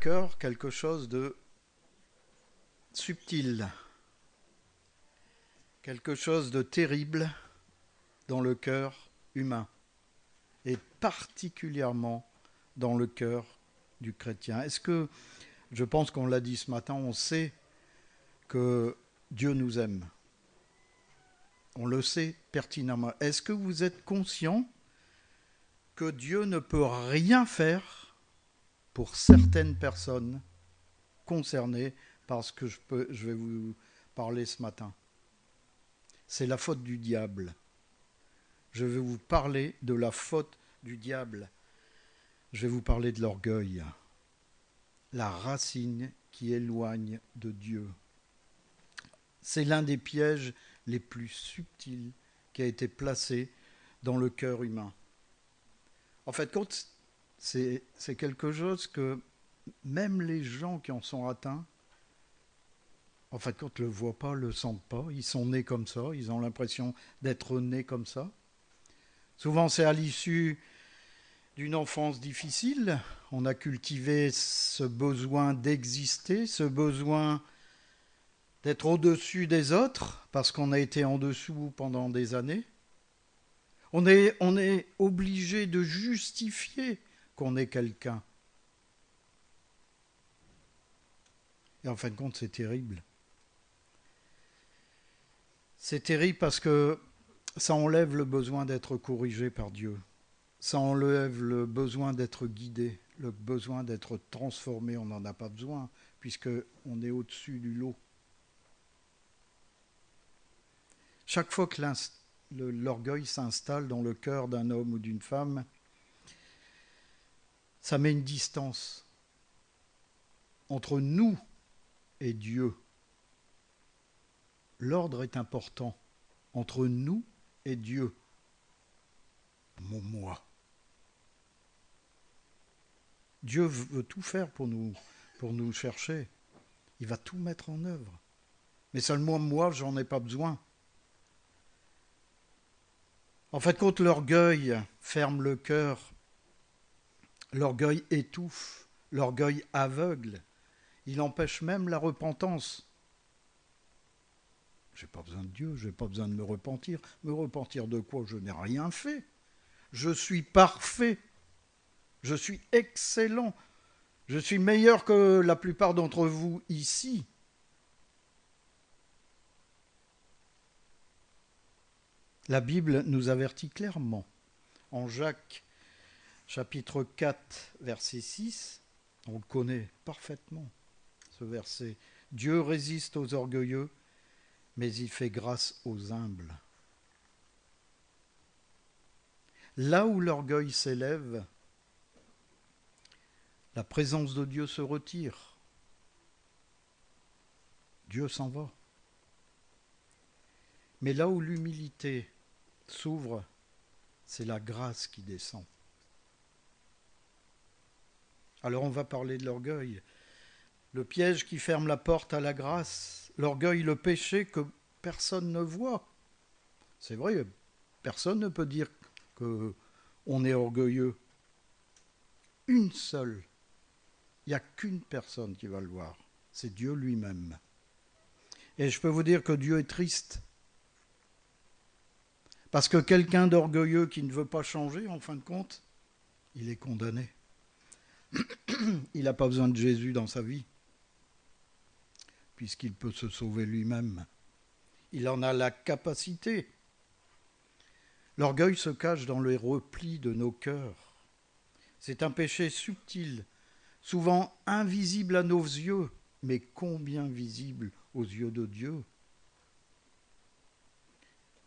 cœur quelque chose de subtil, quelque chose de terrible dans le cœur humain, et particulièrement dans le cœur du chrétien. Est-ce que, je pense qu'on l'a dit ce matin, on sait que Dieu nous aime. On le sait pertinemment. Est-ce que vous êtes conscient que Dieu ne peut rien faire pour certaines personnes concernées par ce que je vais vous parler ce matin? C'est la faute du diable. Je vais vous parler de la faute du diable. Je vais vous parler de l'orgueil, la racine qui éloigne de Dieu. C'est l'un des pièges les plus subtils qui a été placé dans le cœur humain. En fait, c'est quelque chose que même les gens qui en sont atteints, en fait, quand ne le voient pas, ne le sentent pas, ils sont nés comme ça, ils ont l'impression d'être nés comme ça. Souvent, c'est à l'issue d'une enfance difficile. On a cultivé ce besoin d'exister, ce besoin d'être au-dessus des autres, parce qu'on a été en dessous pendant des années. On est obligé de justifier qu'on est quelqu'un. Et en fin de compte, c'est terrible. C'est terrible parce que ça enlève le besoin d'être corrigé par Dieu. Ça enlève le besoin d'être guidé, le besoin d'être transformé. On n'en a pas besoin, puisqu'on est au-dessus du lot. Chaque fois que l'orgueil s'installe dans le cœur d'un homme ou d'une femme, ça met une distance entre nous et Dieu. L'ordre est important entre nous et Dieu. Mon moi. Dieu veut tout faire pour nous chercher. Il va tout mettre en œuvre. Mais seulement moi, j'en ai pas besoin. En fait, quand l'orgueil ferme le cœur, l'orgueil étouffe, l'orgueil aveugle, il empêche même la repentance. Je n'ai pas besoin de Dieu, je n'ai pas besoin de me repentir. Me repentir de quoi? Je n'ai rien fait. Je suis parfait. Je suis excellent. Je suis meilleur que la plupart d'entre vous ici. La Bible nous avertit clairement. En Jacques, chapitre 4, verset 6, on le connaît parfaitement, ce verset. Dieu résiste aux orgueilleux, mais il fait grâce aux humbles. Là où l'orgueil s'élève, la présence de Dieu se retire. Dieu s'en va. Mais là où l'humilité s'ouvre, c'est la grâce qui descend. Alors on va parler de l'orgueil. Le piège qui ferme la porte à la grâce. L'orgueil, le péché que personne ne voit. C'est vrai, personne ne peut dire qu'on est orgueilleux. Une seule. Il n'y a qu'une personne qui va le voir. C'est Dieu lui-même. Et je peux vous dire que Dieu est triste. Parce que quelqu'un d'orgueilleux qui ne veut pas changer, en fin de compte, il est condamné. Il n'a pas besoin de Jésus dans sa vie, puisqu'il peut se sauver lui-même. Il en a la capacité. L'orgueil se cache dans les replis de nos cœurs. C'est un péché subtil, souvent invisible à nos yeux, mais combien visible aux yeux de Dieu.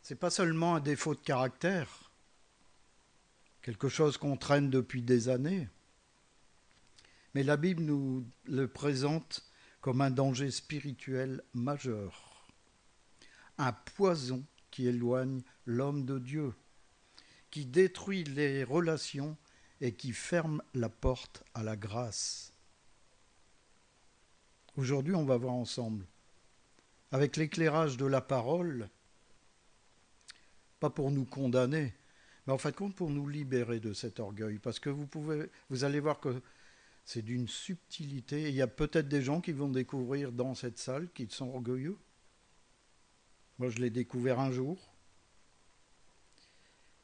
Ce n'est pas seulement un défaut de caractère, quelque chose qu'on traîne depuis des années, mais la Bible nous le présente comme un danger spirituel majeur, un poison qui éloigne l'homme de Dieu, qui détruit les relations et qui ferme la porte à la grâce. Aujourd'hui, on va voir ensemble, avec l'éclairage de la parole, pas pour nous condamner, mais en fin de compte pour nous libérer de cet orgueil. Parce que vous allez voir que C'est d'une subtilité. Et il y a peut-être des gens qui vont découvrir dans cette salle qu'ils sont orgueilleux. Moi, je l'ai découvert un jour,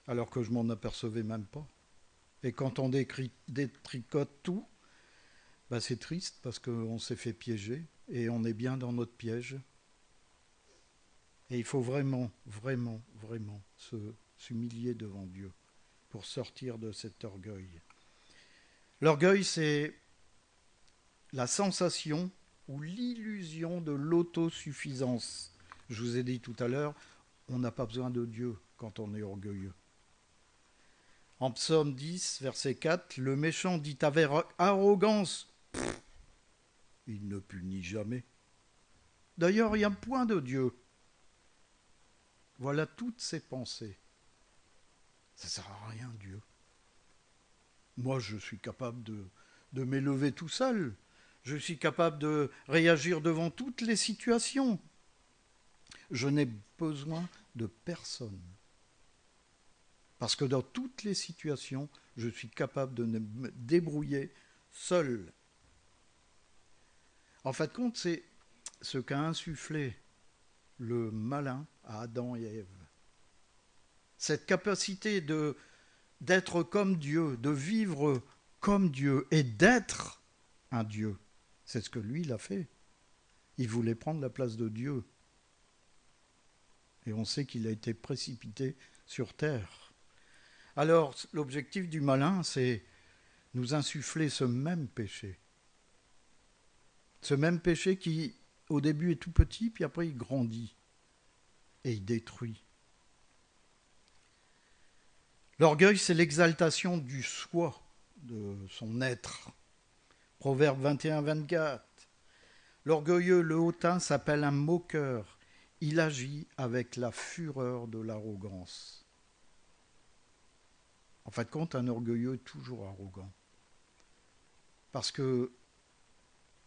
alors que je m'en apercevais même pas. Et quand on détricote tout, bah c'est triste parce qu'on s'est fait piéger et on est bien dans notre piège. Et il faut vraiment, vraiment, vraiment s'humilier devant Dieu pour sortir de cet orgueil. L'orgueil, c'est la sensation ou l'illusion de l'autosuffisance. Je vous ai dit tout à l'heure, on n'a pas besoin de Dieu quand on est orgueilleux. En Psaume 10, verset 4, le méchant dit avec arrogance, il ne punit jamais. D'ailleurs, il n'y a point de Dieu. Voilà toutes ses pensées. Ça ne sert à rien, Dieu. Moi, je suis capable de m'élever tout seul. Je suis capable de réagir devant toutes les situations. Je n'ai besoin de personne. Parce que dans toutes les situations, je suis capable de me débrouiller seul. En fin de compte, c'est ce qu'a insufflé le malin à Adam et Ève. Cette capacité d'être comme Dieu, de vivre comme Dieu et d'être un Dieu. C'est ce que lui, il a fait. Il voulait prendre la place de Dieu. Et on sait qu'il a été précipité sur terre. Alors, l'objectif du malin, c'est nous insuffler ce même péché. Ce même péché qui, au début, est tout petit, puis après, il grandit et il détruit. L'orgueil, c'est l'exaltation du soi, de son être. Proverbe 21-24. L'orgueilleux, le hautain, s'appelle un moqueur. Il agit avec la fureur de l'arrogance. En fin de compte, un orgueilleux est toujours arrogant. Parce qu'il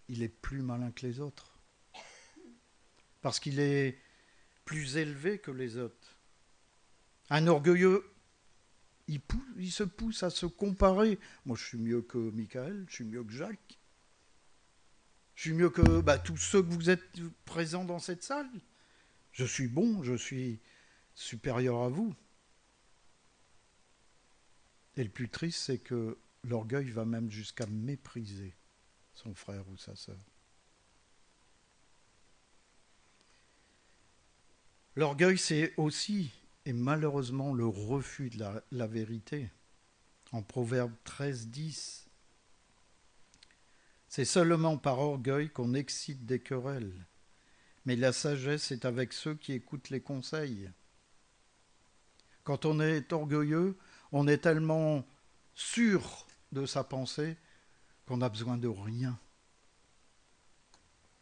est plus malin que les autres. Parce qu'il est plus élevé que les autres. Un orgueilleux, il se pousse à se comparer. Moi, je suis mieux que Michael, je suis mieux que Jacques. Je suis mieux que tous ceux que vous êtes présents dans cette salle. Je suis bon, je suis supérieur à vous. Et le plus triste, c'est que l'orgueil va même jusqu'à mépriser son frère ou sa sœur. L'orgueil, c'est aussi, et malheureusement, le refus de la vérité. En Proverbe 13-10, c'est seulement par orgueil qu'on excite des querelles. Mais la sagesse est avec ceux qui écoutent les conseils. Quand on est orgueilleux, on est tellement sûr de sa pensée qu'on n'a besoin de rien.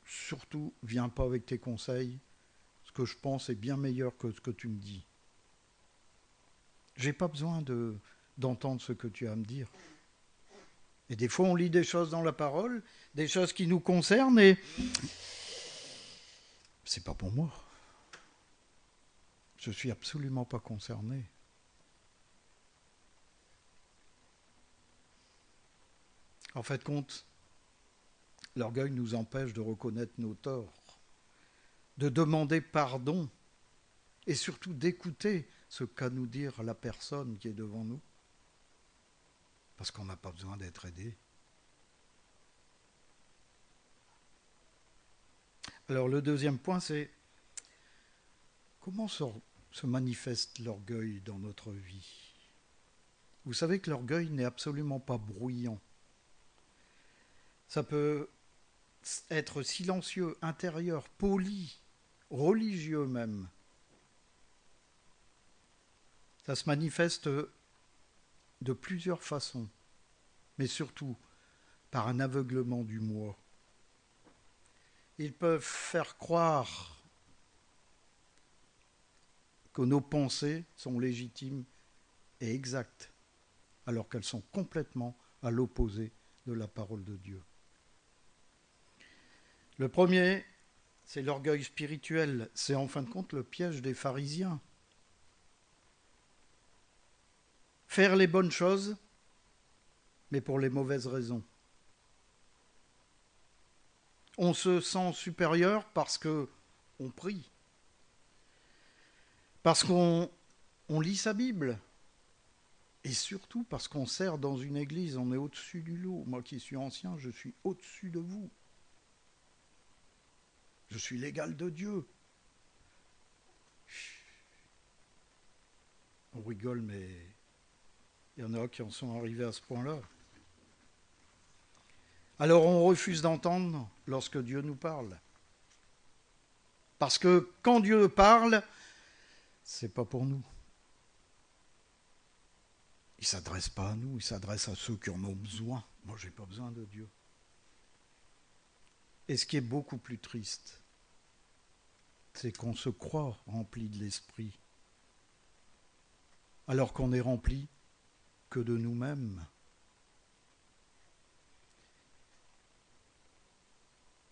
Surtout, viens pas avec tes conseils. Ce que je pense est bien meilleur que ce que tu me dis. J'ai pas besoin d'entendre ce que tu as à me dire. Et des fois, on lit des choses dans la parole, des choses qui nous concernent, et c'est pas pour moi. Je suis absolument pas concerné. En fait, compte, l'orgueil nous empêche de reconnaître nos torts, de demander pardon et surtout d'écouter ce qu'a nous dire la personne qui est devant nous. Parce qu'on n'a pas besoin d'être aidé. Alors le deuxième point, c'est comment se manifeste l'orgueil dans notre vie. Vous savez que l'orgueil n'est absolument pas bruyant. Ça peut être silencieux, intérieur, poli, religieux même. Ça se manifeste de plusieurs façons, mais surtout par un aveuglement du moi. Ils peuvent faire croire que nos pensées sont légitimes et exactes, alors qu'elles sont complètement à l'opposé de la parole de Dieu. Le premier, c'est l'orgueil spirituel. C'est en fin de compte le piège des pharisiens. Faire les bonnes choses, mais pour les mauvaises raisons. On se sent supérieur parce que on prie, parce qu'on lit sa Bible, et surtout parce qu'on sert dans une église. On est au-dessus du lot. Moi qui suis ancien, je suis au-dessus de vous. Je suis l'égal de Dieu. On rigole, mais il y en a qui en sont arrivés à ce point-là. Alors on refuse d'entendre lorsque Dieu nous parle. Parce que quand Dieu parle, c'est pas pour nous. Il ne s'adresse pas à nous, il s'adresse à ceux qui en ont besoin. Moi, je n'ai pas besoin de Dieu. Et ce qui est beaucoup plus triste, c'est qu'on se croit rempli de l'esprit, alors qu'on n'est rempli que de nous-mêmes.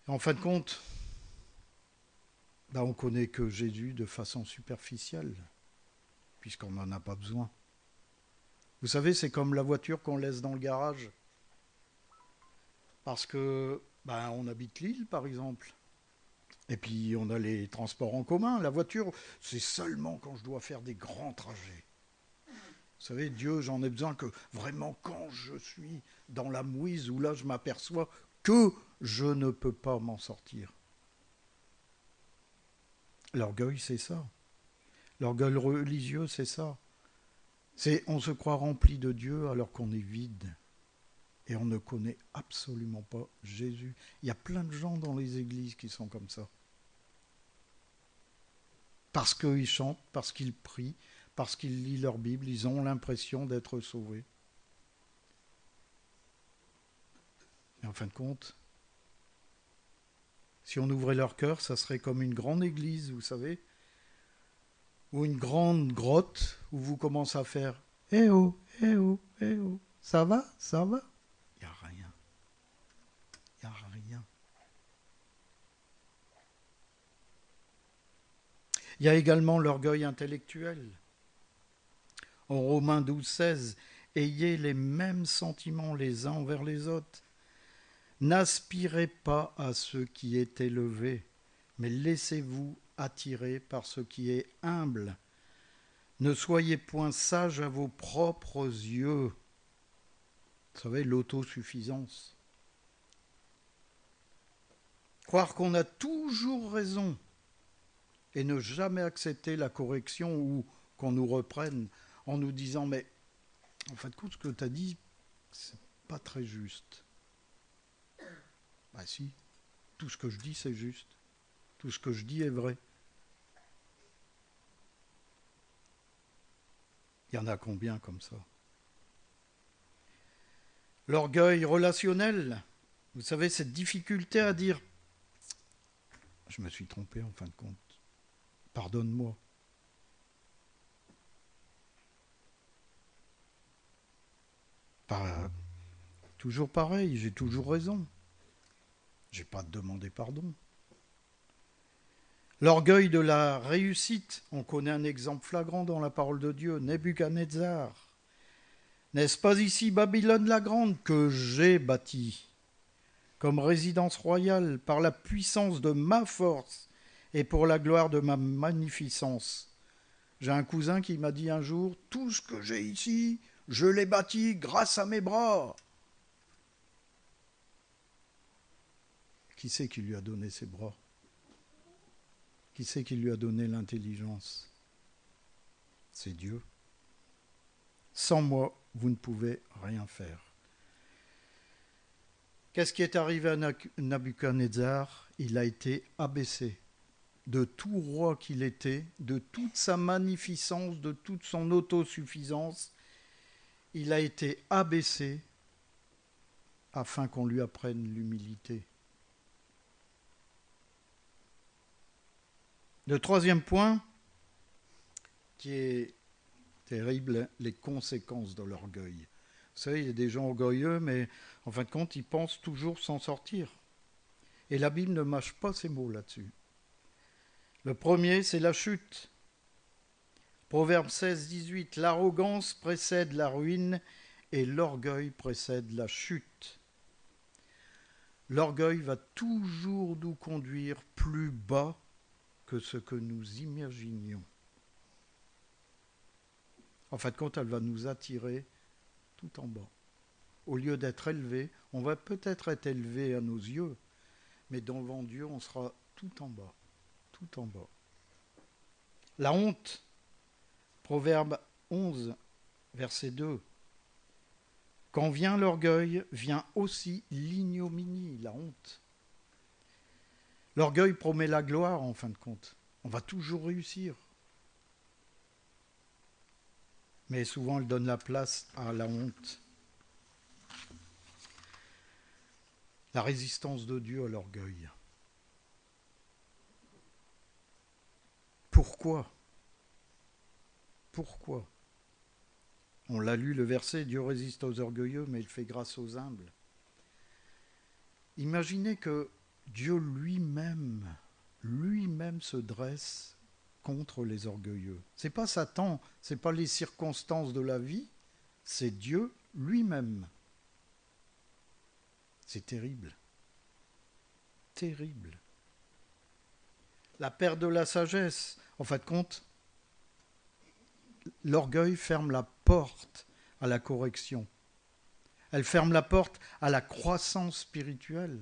En fin de compte, on ne connaît que Jésus de façon superficielle, puisqu'on n'en a pas besoin. Vous savez, c'est comme la voiture qu'on laisse dans le garage. Parce que on habite Lille, par exemple. Et puis on a les transports en commun. La voiture, c'est seulement quand je dois faire des grands trajets. Vous savez, Dieu, j'en ai besoin que vraiment quand je suis dans la mouise, où là je m'aperçois que je ne peux pas m'en sortir. L'orgueil, c'est ça. L'orgueil religieux, c'est ça. C'est on se croit rempli de Dieu alors qu'on est vide. Et on ne connaît absolument pas Jésus. Il y a plein de gens dans les églises qui sont comme ça. Parce qu'ils chantent, parce qu'ils prient, parce qu'ils lisent leur Bible, ils ont l'impression d'être sauvés. Mais en fin de compte, si on ouvrait leur cœur, ça serait comme une grande église, vous savez, ou une grande grotte où vous commencez à faire « Eh oh, eh oh, eh oh, ça va, ça va ?» Il n'y a rien. Il n'y a rien. Il y a également l'orgueil intellectuel. En Romains 12, 16, « Ayez les mêmes sentiments les uns envers les autres. N'aspirez pas à ce qui est élevé, mais laissez-vous attirer par ce qui est humble. Ne soyez point sages à vos propres yeux. » Vous savez, l'autosuffisance. Croire qu'on a toujours raison et ne jamais accepter la correction ou qu'on nous reprenne en nous disant « mais en fait, ce que tu as dit, c'est pas très juste. » Si, tout ce que je dis, c'est juste. Tout ce que je dis est vrai. Il y en a combien comme ça? L'orgueil relationnel, vous savez, cette difficulté à dire « je me suis trompé en fin de compte, pardonne-moi ». Toujours pareil, j'ai toujours raison. Je n'ai pas à te demander pardon. L'orgueil de la réussite, on connaît un exemple flagrant dans la parole de Dieu, Nebuchadnezzar. N'est-ce pas ici Babylone la grande que j'ai bâtie comme résidence royale par la puissance de ma force et pour la gloire de ma magnificence? J'ai un cousin qui m'a dit un jour, tout ce que j'ai ici, je l'ai bâti grâce à mes bras. Qui c'est qui lui a donné ses bras? Qui c'est qui lui a donné l'intelligence? C'est Dieu. Sans moi, vous ne pouvez rien faire. Qu'est-ce qui est arrivé à Nabuchodonosor? Il a été abaissé. De tout roi qu'il était, de toute sa magnificence, de toute son autosuffisance, il a été abaissé afin qu'on lui apprenne l'humilité. Le troisième point, qui est terrible, les conséquences de l'orgueil. Vous savez, il y a des gens orgueilleux, mais en fin de compte, ils pensent toujours s'en sortir. Et la Bible ne mâche pas ces mots là-dessus. Le premier, c'est la chute. Proverbe 16, 18, l'arrogance précède la ruine et l'orgueil précède la chute. l'orgueil va toujours nous conduire plus bas que ce que nous imaginions. En fin de compte, elle va nous attirer tout en bas. Au lieu d'être élevé, on va peut-être être élevé à nos yeux, mais devant Dieu, on sera tout en bas, tout en bas. La honte, Proverbe 11, verset 2. Quand vient l'orgueil, vient aussi l'ignominie, la honte. L'orgueil promet la gloire, en fin de compte. On va toujours réussir. Mais souvent, elle donne la place à la honte. La résistance de Dieu à l'orgueil. Pourquoi ? Pourquoi ? On l'a lu, le verset, Dieu résiste aux orgueilleux, mais il fait grâce aux humbles. Imaginez que Dieu lui-même se dresse contre les orgueilleux. C'est pas Satan, c'est pas les circonstances de la vie, c'est Dieu lui-même. C'est terrible. Terrible. La perte de la sagesse. En fin de compte, l'orgueil ferme la porte à la correction. Elle ferme la porte à la croissance spirituelle.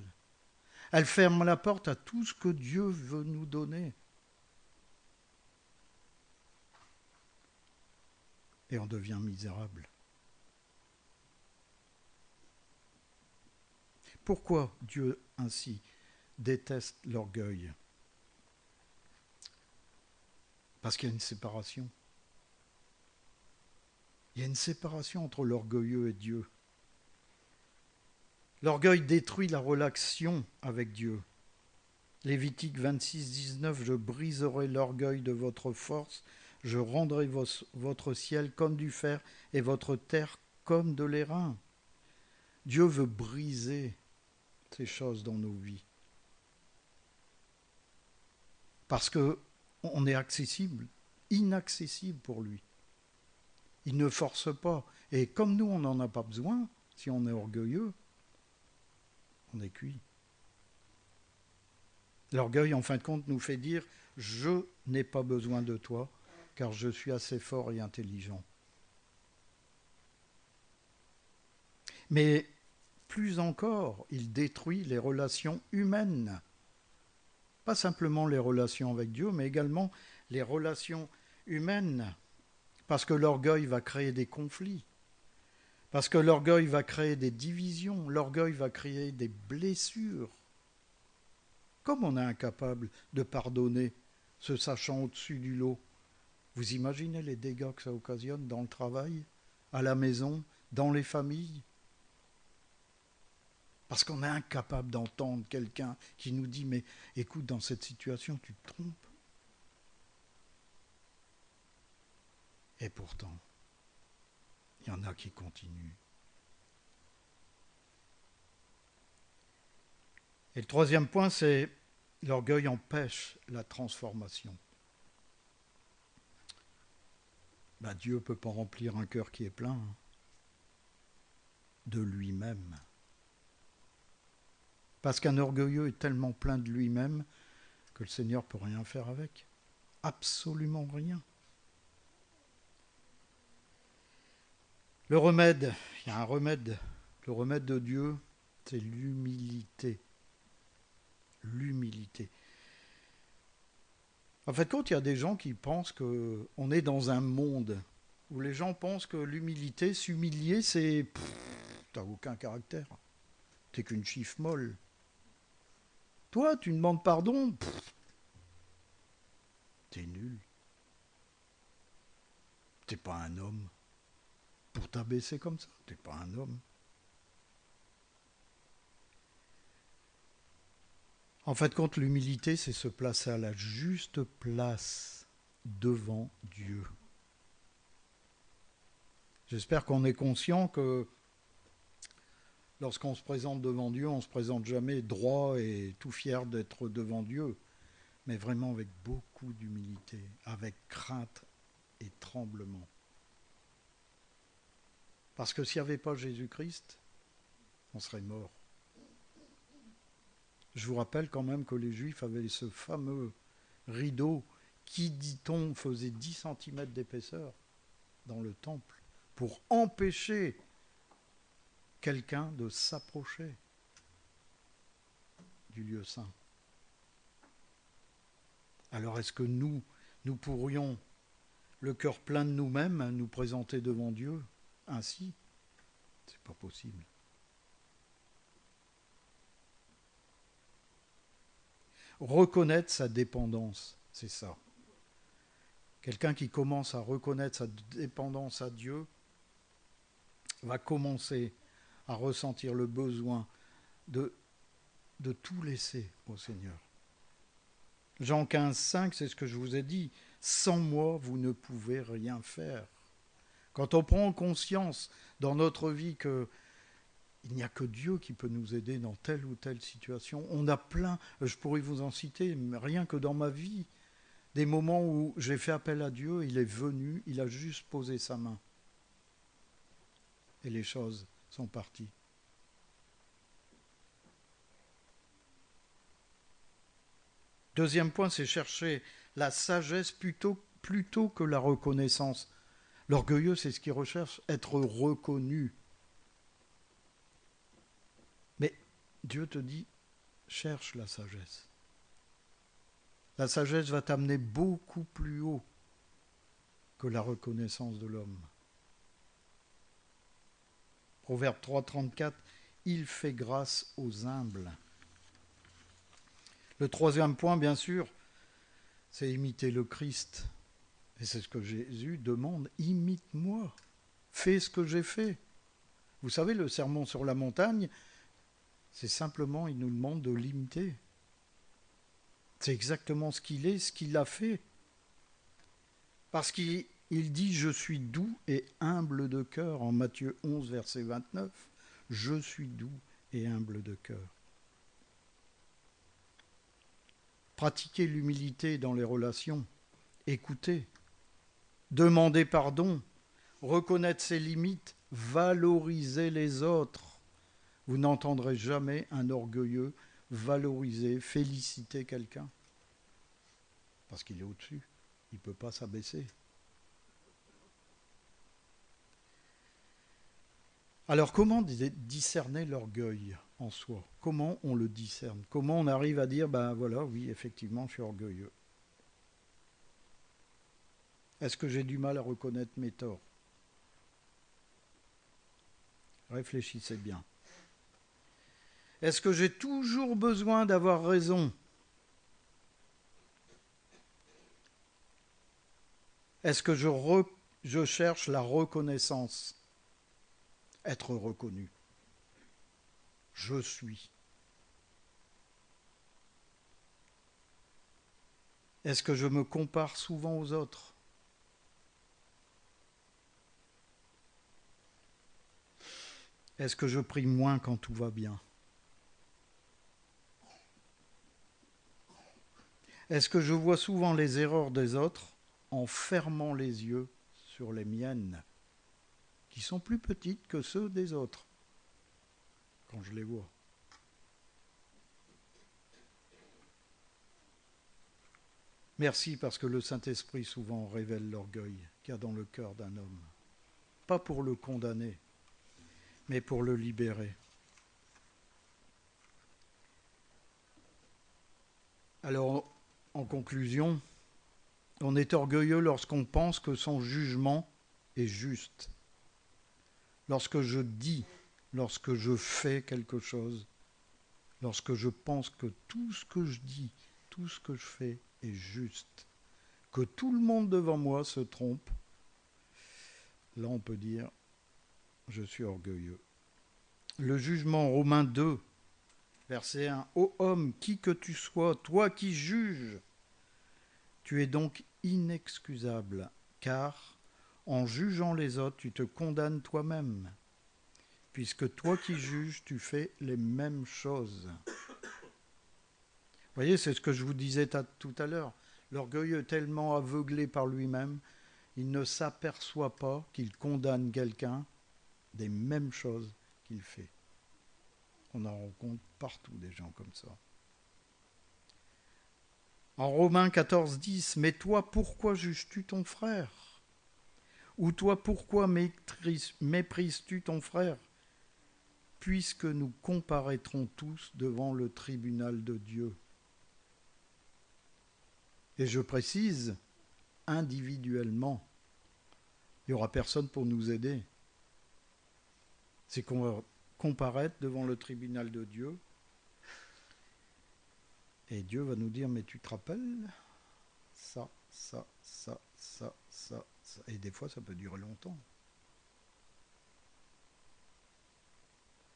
Elle ferme la porte à tout ce que Dieu veut nous donner. Et on devient misérable. Pourquoi Dieu ainsi déteste l'orgueil ? Parce qu'il y a une séparation. Il y a une séparation entre l'orgueilleux et Dieu. L'orgueil détruit la relation avec Dieu. Lévitique 26, 19, je briserai l'orgueil de votre force, je rendrai votre ciel comme du fer et votre terre comme de l'airain. Dieu veut briser ces choses dans nos vies. Parce qu'on est accessible, inaccessible pour lui. Il ne force pas. Et comme nous, on n'en a pas besoin, si on est orgueilleux, on est cuit. L'orgueil, en fin de compte, nous fait dire « Je n'ai pas besoin de toi, car je suis assez fort et intelligent. » Mais plus encore, il détruit les relations humaines. Pas simplement les relations avec Dieu, mais également les relations humaines. Parce que l'orgueil va créer des conflits. Parce que l'orgueil va créer des divisions. L'orgueil va créer des blessures. Comme on est incapable de pardonner, se sachant au-dessus du lot. Vous imaginez les dégâts que ça occasionne dans le travail, à la maison, dans les familles ? Parce qu'on est incapable d'entendre quelqu'un qui nous dit « Mais écoute, dans cette situation, tu te trompes. » Et pourtant, il y en a qui continuent. Et le troisième point, c'est l'orgueil empêche la transformation. Dieu ne peut pas remplir un cœur qui est plein de lui-même. Parce qu'un orgueilleux est tellement plein de lui-même que le Seigneur ne peut rien faire avec. Absolument rien. Le remède, il y a un remède. Le remède de Dieu, c'est l'humilité. L'humilité. En fait, quand il y a des gens qui pensent qu'on est dans un monde où les gens pensent que l'humilité, s'humilier, c'est... T'as aucun caractère. T'es qu'une chiffre molle. Toi, tu demandes pardon, t'es nul. T'es pas un homme. Pour t'abaisser comme ça, t'es pas un homme. En fait, compte, l'humilité, c'est se placer à la juste place devant Dieu. J'espère qu'on est conscient que lorsqu'on se présente devant Dieu, on ne se présente jamais droit et tout fier d'être devant Dieu, mais vraiment avec beaucoup d'humilité, avec crainte et tremblement. Parce que s'il n'y avait pas Jésus-Christ, on serait mort. Je vous rappelle quand même que les Juifs avaient ce fameux rideau qui, dit-on, faisait 10 cm d'épaisseur dans le temple pour empêcher quelqu'un de s'approcher du lieu saint. Alors est-ce que nous pourrions, le cœur plein de nous-mêmes, nous présenter devant Dieu ainsi? C'est pas possible. Reconnaître sa dépendance, c'est ça. Quelqu'un qui commence à reconnaître sa dépendance à Dieu va commencer à ressentir le besoin de tout laisser au Seigneur. Jean 15, 5, c'est ce que je vous ai dit. Sans moi, vous ne pouvez rien faire. Quand on prend conscience dans notre vie qu'il n'y a que Dieu qui peut nous aider dans telle ou telle situation, on a plein, je pourrais vous en citer, rien que dans ma vie, des moments où j'ai fait appel à Dieu, il est venu, il a juste posé sa main. Et les choses sont parties. Deuxième point, c'est chercher la sagesse plutôt que la reconnaissance. L'orgueilleux, c'est ce qu'il recherche, être reconnu. Mais Dieu te dit, cherche la sagesse. La sagesse va t'amener beaucoup plus haut que la reconnaissance de l'homme. Proverbe 3, 34, il fait grâce aux humbles. Le troisième point, bien sûr, c'est imiter le Christ. Et c'est ce que Jésus demande, imite-moi, fais ce que j'ai fait. Vous savez, le sermon sur la montagne, c'est simplement, il nous demande de l'imiter. C'est exactement ce qu'il est, ce qu'il a fait. Parce qu'il dit, je suis doux et humble de cœur, en Matthieu 11, verset 29, je suis doux et humble de cœur. Pratiquer l'humilité dans les relations, écouter, demander pardon, reconnaître ses limites, valoriser les autres. Vous n'entendrez jamais un orgueilleux valoriser, féliciter quelqu'un. Parce qu'il est au-dessus. Il ne peut pas s'abaisser. Alors comment discerner l'orgueil en soi? Comment on le discerne? Comment on arrive à dire, ben voilà, oui, effectivement, je suis orgueilleux? Est-ce que j'ai du mal à reconnaître mes torts? Réfléchissez bien. Est-ce que j'ai toujours besoin d'avoir raison? Est-ce que je cherche la reconnaissance? Être reconnu. Je suis. Est-ce que je me compare souvent aux autres? Est-ce que je prie moins quand tout va bien? Est-ce que je vois souvent les erreurs des autres en fermant les yeux sur les miennes, qui sont plus petites que ceux des autres, quand je les vois? Merci parce que le Saint-Esprit souvent révèle l'orgueil qu'il y a dans le cœur d'un homme. Pas pour le condamner, mais pour le libérer. Alors, en conclusion, on est orgueilleux lorsqu'on pense que son jugement est juste. Lorsque je dis, lorsque je fais quelque chose, lorsque je pense que tout ce que je dis, tout ce que je fais est juste, que tout le monde devant moi se trompe, là on peut dire, je suis orgueilleux. Le jugement, Romains 2, verset 1, « Ô homme, qui que tu sois, toi qui juges, tu es donc inexcusable, car en jugeant les autres, tu te condamnes toi-même, puisque toi qui juges, tu fais les mêmes choses. » Vous voyez, c'est ce que je vous disais tout à l'heure. L'orgueilleux est tellement aveuglé par lui-même, il ne s'aperçoit pas qu'il condamne quelqu'un des mêmes choses qu'il fait. On en rencontre partout des gens comme ça. En Romains 14, 10, « Mais toi, pourquoi juges-tu ton frère ? Ou toi, pourquoi méprises-tu ton frère ? Puisque nous comparaîtrons tous devant le tribunal de Dieu. » Et je précise, individuellement. Il n'y aura personne pour nous aider. C'est qu'on va comparaître devant le tribunal de Dieu. Et Dieu va nous dire, mais tu te rappelles ça. Et des fois, ça peut durer longtemps.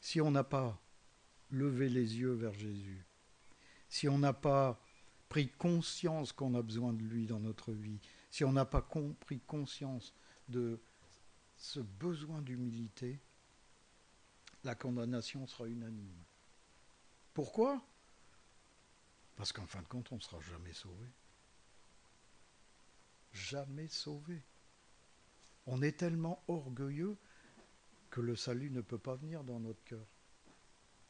Si on n'a pas levé les yeux vers Jésus, si on n'a pas pris conscience qu'on a besoin de lui dans notre vie, si on n'a pas pris conscience de ce besoin d'humilité, la condamnation sera unanime. Pourquoi ? Parce qu'en fin de compte, on ne sera jamais sauvé. Jamais sauvé. On est tellement orgueilleux que le salut ne peut pas venir dans notre cœur.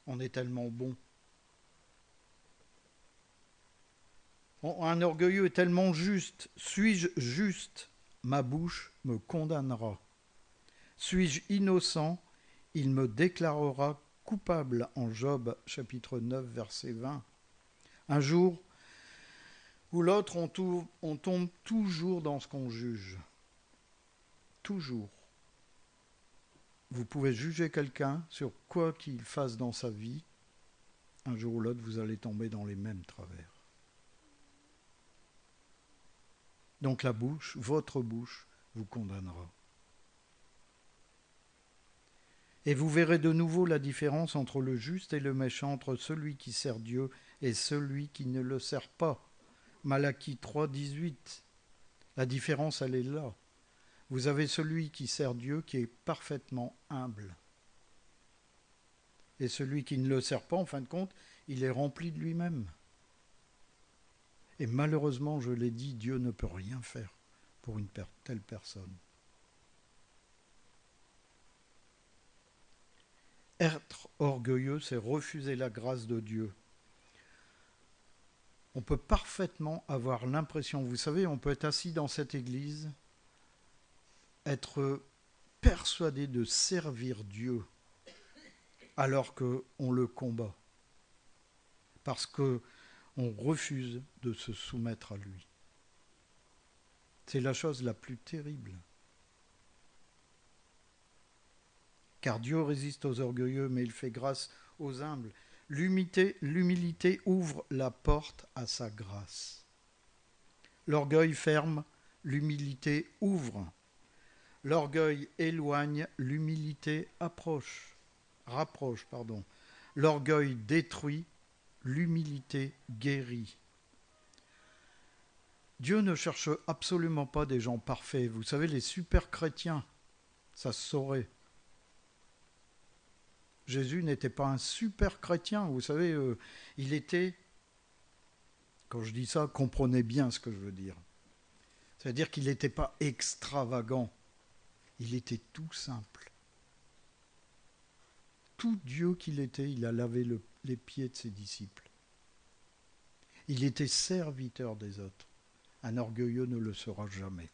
On est tellement bon. Un orgueilleux est tellement juste. Suis-je juste ? Ma bouche me condamnera. Suis-je innocent ? Il me déclarera coupable en Job, chapitre 9, verset 20. Un jour ou l'autre, on tombe toujours dans ce qu'on juge. Toujours. Vous pouvez juger quelqu'un sur quoi qu'il fasse dans sa vie. Un jour ou l'autre, vous allez tomber dans les mêmes travers. Donc la bouche, votre bouche, vous condamnera. Et vous verrez de nouveau la différence entre le juste et le méchant, entre celui qui sert Dieu et celui qui ne le sert pas. Malachie 3, 18. La différence, elle est là. Vous avez celui qui sert Dieu qui est parfaitement humble. Et celui qui ne le sert pas, en fin de compte, il est rempli de lui-même. Et malheureusement, je l'ai dit, Dieu ne peut rien faire pour une telle personne. Être orgueilleux, c'est refuser la grâce de Dieu. On peut parfaitement avoir l'impression, vous savez, on peut être assis dans cette église, être persuadé de servir Dieu, alors qu'on le combat, parce qu'on refuse de se soumettre à lui. C'est la chose la plus terrible. Car Dieu résiste aux orgueilleux, mais il fait grâce aux humbles. L'humilité ouvre la porte à sa grâce. L'orgueil ferme, l'humilité ouvre. L'orgueil éloigne, l'humilité rapproche. L'orgueil détruit, l'humilité guérit. Dieu ne cherche absolument pas des gens parfaits. Vous savez, les super chrétiens, ça se saurait. Jésus n'était pas un super chrétien, vous savez, il était, quand je dis ça, comprenez bien ce que je veux dire. C'est-à-dire qu'il n'était pas extravagant, il était tout simple. Tout Dieu qu'il était, il a lavé les pieds de ses disciples. Il était serviteur des autres. Un orgueilleux ne le sera jamais.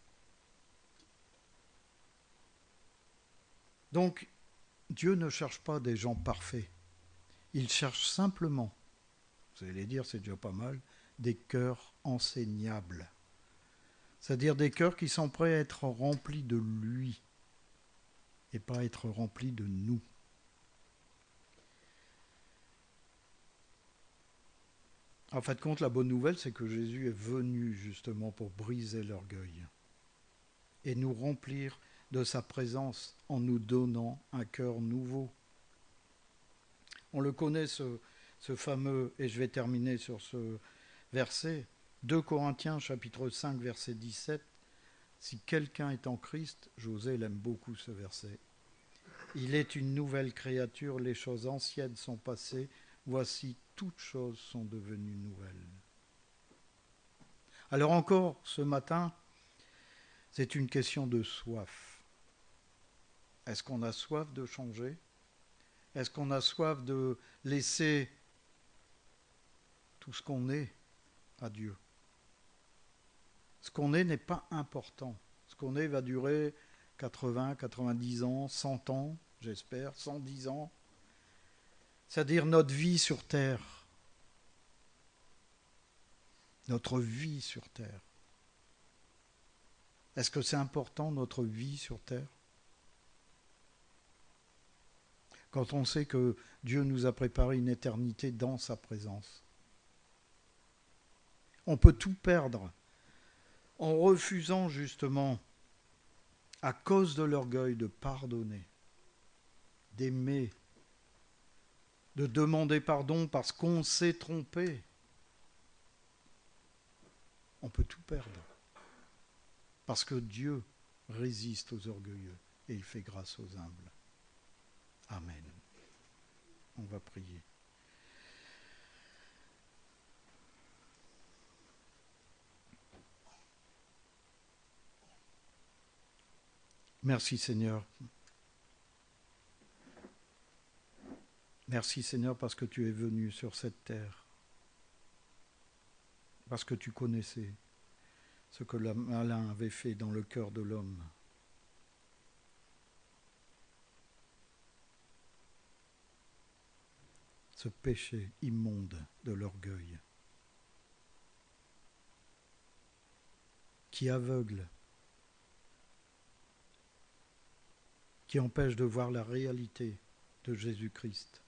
Donc, Dieu ne cherche pas des gens parfaits. Il cherche simplement, vous allez dire, c'est déjà pas mal, des cœurs enseignables. C'est-à-dire des cœurs qui sont prêts à être remplis de lui et pas à être remplis de nous. En fin de compte, la bonne nouvelle, c'est que Jésus est venu justement pour briser l'orgueil et nous remplir de sa présence en nous donnant un cœur nouveau. On le connaît, ce fameux, et je vais terminer sur ce verset, 2 Corinthiens chapitre 5 verset 17, si quelqu'un est en Christ, José l'aime beaucoup ce verset, il est une nouvelle créature, les choses anciennes sont passées, voici toutes choses sont devenues nouvelles. Alors encore ce matin, c'est une question de soif. Est-ce qu'on a soif de changer ? Est-ce qu'on a soif de laisser tout ce qu'on est à Dieu ? Ce qu'on est n'est pas important. Ce qu'on est va durer 80, 90 ans, 100 ans, j'espère, 110 ans. C'est-à-dire notre vie sur Terre. Notre vie sur Terre. Est-ce que c'est important, notre vie sur Terre? Quand on sait que Dieu nous a préparé une éternité dans sa présence. On peut tout perdre en refusant justement, à cause de l'orgueil, de pardonner, d'aimer, de demander pardon parce qu'on s'est trompé. On peut tout perdre. Parce que Dieu résiste aux orgueilleux et il fait grâce aux humbles. Amen. On va prier. Merci Seigneur. Merci Seigneur parce que tu es venu sur cette terre. Parce que tu connaissais ce que le malin avait fait dans le cœur de l'homme. Ce péché immonde de l'orgueil qui aveugle, qui empêche de voir la réalité de Jésus-Christ.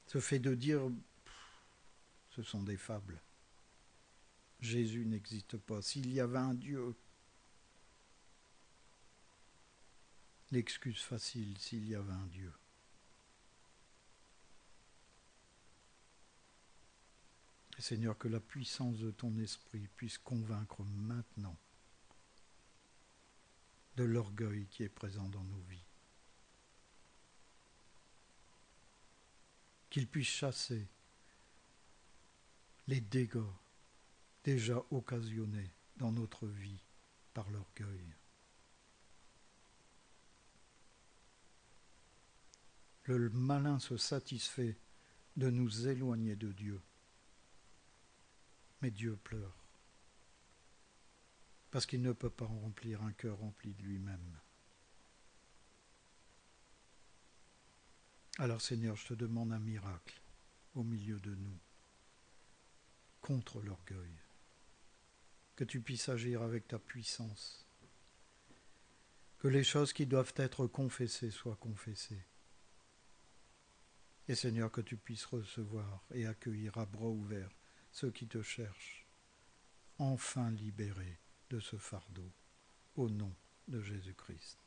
Ce fait de dire, ce sont des fables. Jésus n'existe pas. S'il y avait un Dieu, l'excuse facile, s'il y avait un Dieu. Et Seigneur, que la puissance de ton esprit puisse convaincre maintenant de l'orgueil qui est présent dans nos vies. Qu'il puisse chasser les dégâts déjà occasionnés dans notre vie par l'orgueil. Le malin se satisfait de nous éloigner de Dieu. Mais Dieu pleure, parce qu'il ne peut pas remplir un cœur rempli de lui-même. Alors Seigneur, je te demande un miracle au milieu de nous, contre l'orgueil, que tu puisses agir avec ta puissance, que les choses qui doivent être confessées soient confessées. Et Seigneur, que tu puisses recevoir et accueillir à bras ouverts ceux qui te cherchent, enfin libérés de ce fardeau, au nom de Jésus-Christ.